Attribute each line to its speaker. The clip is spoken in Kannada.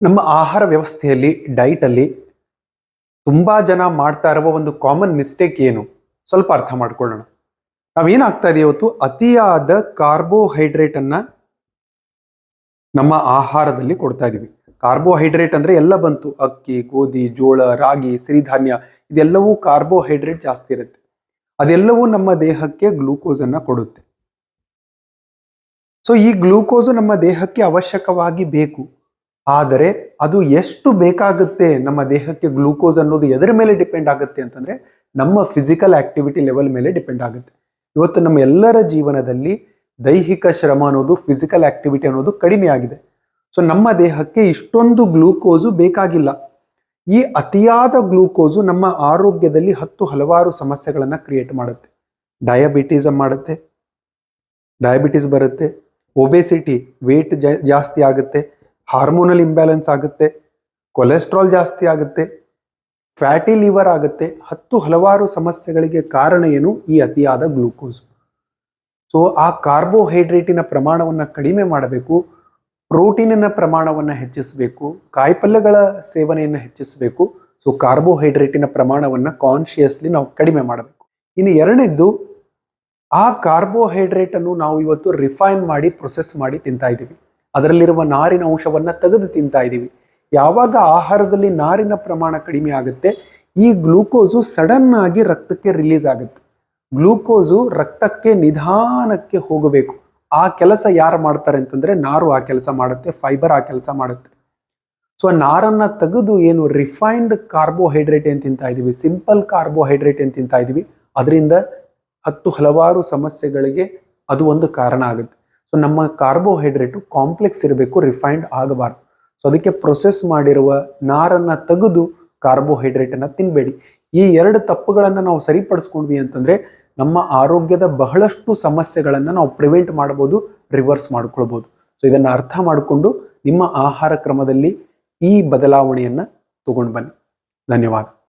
Speaker 1: ನಮ್ಮ ಆಹಾರ ವ್ಯವಸ್ಥೆಯಲ್ಲಿ ಡೈಟಲ್ಲಿ ತುಂಬಾ ಜನ ಮಾಡ್ತಾ ಇರುವ ಒಂದು ಕಾಮನ್ ಮಿಸ್ಟೇಕ್ ಏನು ಸ್ವಲ್ಪ ಅರ್ಥ ಮಾಡ್ಕೊಳ್ಳೋಣ. ನಾವೇನಾಗ್ತಾ ಇದೆ ಇವತ್ತು ಅತಿಯಾದ ಕಾರ್ಬೋಹೈಡ್ರೇಟ್ ಅನ್ನ ನಮ್ಮ ಆಹಾರದಲ್ಲಿ ಕೊಡ್ತಾ ಇದೀವಿ. ಕಾರ್ಬೋಹೈಡ್ರೇಟ್ ಅಂದ್ರೆ ಎಲ್ಲ ಬಂತು, ಅಕ್ಕಿ, ಗೋಧಿ, ಜೋಳ, ರಾಗಿ, ಸಿರಿಧಾನ್ಯ, ಇದೆಲ್ಲವೂ ಕಾರ್ಬೋಹೈಡ್ರೇಟ್ ಜಾಸ್ತಿ ಇರುತ್ತೆ. ಅದೆಲ್ಲವೂ ನಮ್ಮ ದೇಹಕ್ಕೆ ಗ್ಲೂಕೋಸ್ ಅನ್ನ ಕೊಡುತ್ತೆ. ಸೊ ಈ ಗ್ಲೂಕೋಸ್ ನಮ್ಮ ದೇಹಕ್ಕೆ ಅವಶ್ಯಕವಾಗಿ ಬೇಕು. ಆದರೆ ಅದು ಎಷ್ಟು ಬೇಕಾಗುತ್ತೆ ನಮ್ಮ ದೇಹಕ್ಕೆ ಗ್ಲೂಕೋಸ್ ಅನ್ನೋದು ಎದರ ಮೇಲೆ ಡಿಪೆಂಡ್ ಆಗುತ್ತೆ ಅಂತಂದ್ರೆ ನಮ್ಮ ಫಿಸಿಕಲ್ ಆಕ್ಟಿವಿಟಿ ಲೆವೆಲ್ ಮೇಲೆ ಡಿಪೆಂಡ್ ಆಗುತ್ತೆ. ಇವತ್ತು ನಮ್ಮ ಎಲ್ಲರ ಜೀವನದಲ್ಲಿ ದೈಹಿಕ ಶ್ರಮ ಅನ್ನೋದು, ಫಿಸಿಕಲ್ ಆಕ್ಟಿವಿಟಿ ಅನ್ನೋದು ಕಡಿಮೆ ಆಗಿದೆ. ಸೊ ನಮ್ಮ ದೇಹಕ್ಕೆ ಇಷ್ಟೊಂದು ಗ್ಲೂಕೋಸು ಬೇಕಾಗಿಲ್ಲ. ಈ ಅತಿಯಾದ ಗ್ಲೂಕೋಸು ನಮ್ಮ ಆರೋಗ್ಯದಲ್ಲಿ ಹಲವಾರು ಸಮಸ್ಯೆಗಳನ್ನ ಕ್ರಿಯೇಟ್ ಮಾಡುತ್ತೆ. ಡಯಾಬಿಟಿಸ್ ಬರುತ್ತೆ, ಒಬೆಸಿಟಿ, ವೇಟ್ ಜಾಸ್ತಿ ಆಗುತ್ತೆ, ಹಾರ್ಮೋನಲ್ ಇಂಬ್ಯಾಲೆನ್ಸ್ ಆಗುತ್ತೆ, ಕೊಲೆಸ್ಟ್ರಾಲ್ ಜಾಸ್ತಿ ಆಗುತ್ತೆ, ಫ್ಯಾಟಿ ಲಿವರ್ ಆಗುತ್ತೆ. ಹಲವಾರು ಸಮಸ್ಯೆಗಳಿಗೆ ಕಾರಣ ಏನು? ಈ ಅತಿಯಾದ ಗ್ಲೂಕೋಸ್. ಸೊ ಆ ಕಾರ್ಬೋಹೈಡ್ರೇಟಿನ ಪ್ರಮಾಣವನ್ನು ಕಡಿಮೆ ಮಾಡಬೇಕು, ಪ್ರೋಟೀನಿನ ಪ್ರಮಾಣವನ್ನು ಹೆಚ್ಚಿಸಬೇಕು, ಕಾಯಿಪಲ್ಯಗಳ ಸೇವನೆಯನ್ನು ಹೆಚ್ಚಿಸಬೇಕು. ಸೊ ಕಾರ್ಬೋಹೈಡ್ರೇಟಿನ ಪ್ರಮಾಣವನ್ನು ಕಾನ್ಶಿಯಸ್ಲಿ ನಾವು ಕಡಿಮೆ ಮಾಡಬೇಕು. ಇನ್ನು ಎರಡನೇದ್ದು, ಆ ಕಾರ್ಬೋಹೈಡ್ರೇಟ್ ಅನ್ನು ನಾವು ಇವತ್ತು ರಿಫೈನ್ ಮಾಡಿ ಪ್ರೊಸೆಸ್ ಮಾಡಿ ತಿಂತಾ ಇದ್ದೀವಿ. ಅದರಲ್ಲಿರುವ ನಾರಿನ ಅಂಶವನ್ನ ತೆಗೆದು ತಿಂತಾ ಇದ್ದೀವಿ. ಯಾವಾಗ ಆಹಾರದಲ್ಲಿ ನಾರಿನ ಪ್ರಮಾಣ ಕಡಿಮೆ ಆಗುತ್ತೆ, ಈ ಗ್ಲೂಕೋಸು ಸಡನ್ ಆಗಿ ರಕ್ತಕ್ಕೆ ರಿಲೀಸ್ ಆಗುತ್ತೆ. ಗ್ಲೂಕೋಸು ರಕ್ತಕ್ಕೆ ನಿಧಾನಕ್ಕೆ ಹೋಗಬೇಕು. ಆ ಕೆಲಸ ಯಾರು ಮಾಡ್ತಾರೆ ಅಂತಂದ್ರೆ ನಾರು ಆ ಕೆಲಸ ಮಾಡುತ್ತೆ, ಫೈಬರ್ ಆ ಕೆಲಸ ಮಾಡುತ್ತೆ. ಸೊ ನಾರನ್ನ ತೆಗೆದು ಏನು ರಿಫೈನ್ಡ್ ಕಾರ್ಬೋಹೈಡ್ರೇಟ್ ಏನ್ ತಿಂತಾ ಇದೀವಿ, ಸಿಂಪಲ್ ಕಾರ್ಬೋಹೈಡ್ರೇಟ್ ಏನ್ ತಿಂತಾ ಇದೀವಿ, ಅದರಿಂದ ಹಲವಾರು ಸಮಸ್ಯೆಗಳಿಗೆ ಅದು ಒಂದು ಕಾರಣ ಆಗುತ್ತೆ. ಸೊ ನಮ್ಮ ಕಾರ್ಬೋಹೈಡ್ರೇಟು ಕಾಂಪ್ಲೆಕ್ಸ್ ಇರಬೇಕು, ರಿಫೈನ್ಡ್ ಆಗಬಾರ್ದು. ಸೊ ಅದಕ್ಕೆ ಪ್ರೊಸೆಸ್ ಮಾಡಿರುವ ನಾರನ್ನ ತೆಗೆದು ಕಾರ್ಬೋಹೈಡ್ರೇಟ್ ಅನ್ನ ತಿನ್ಬೇಡಿ. ಈ ಎರಡು ತಪ್ಪುಗಳನ್ನ ನಾವು ಸರಿಪಡಿಸ್ಕೊಂಡ್ವಿ ಅಂತಂದ್ರೆ ನಮ್ಮ ಆರೋಗ್ಯದ ಬಹಳಷ್ಟು ಸಮಸ್ಯೆಗಳನ್ನ ನಾವು ಪ್ರಿವೆಂಟ್ ಮಾಡಬಹುದು, ರಿವರ್ಸ್ ಮಾಡ್ಕೊಳ್ಬಹುದು. ಸೊ ಇದನ್ನ ಅರ್ಥ ಮಾಡಿಕೊಂಡು ನಿಮ್ಮ ಆಹಾರ ಕ್ರಮದಲ್ಲಿ ಈ ಬದಲಾವಣೆಯನ್ನ ತಗೊಂಡು ಬನ್ನಿ. ಧನ್ಯವಾದ.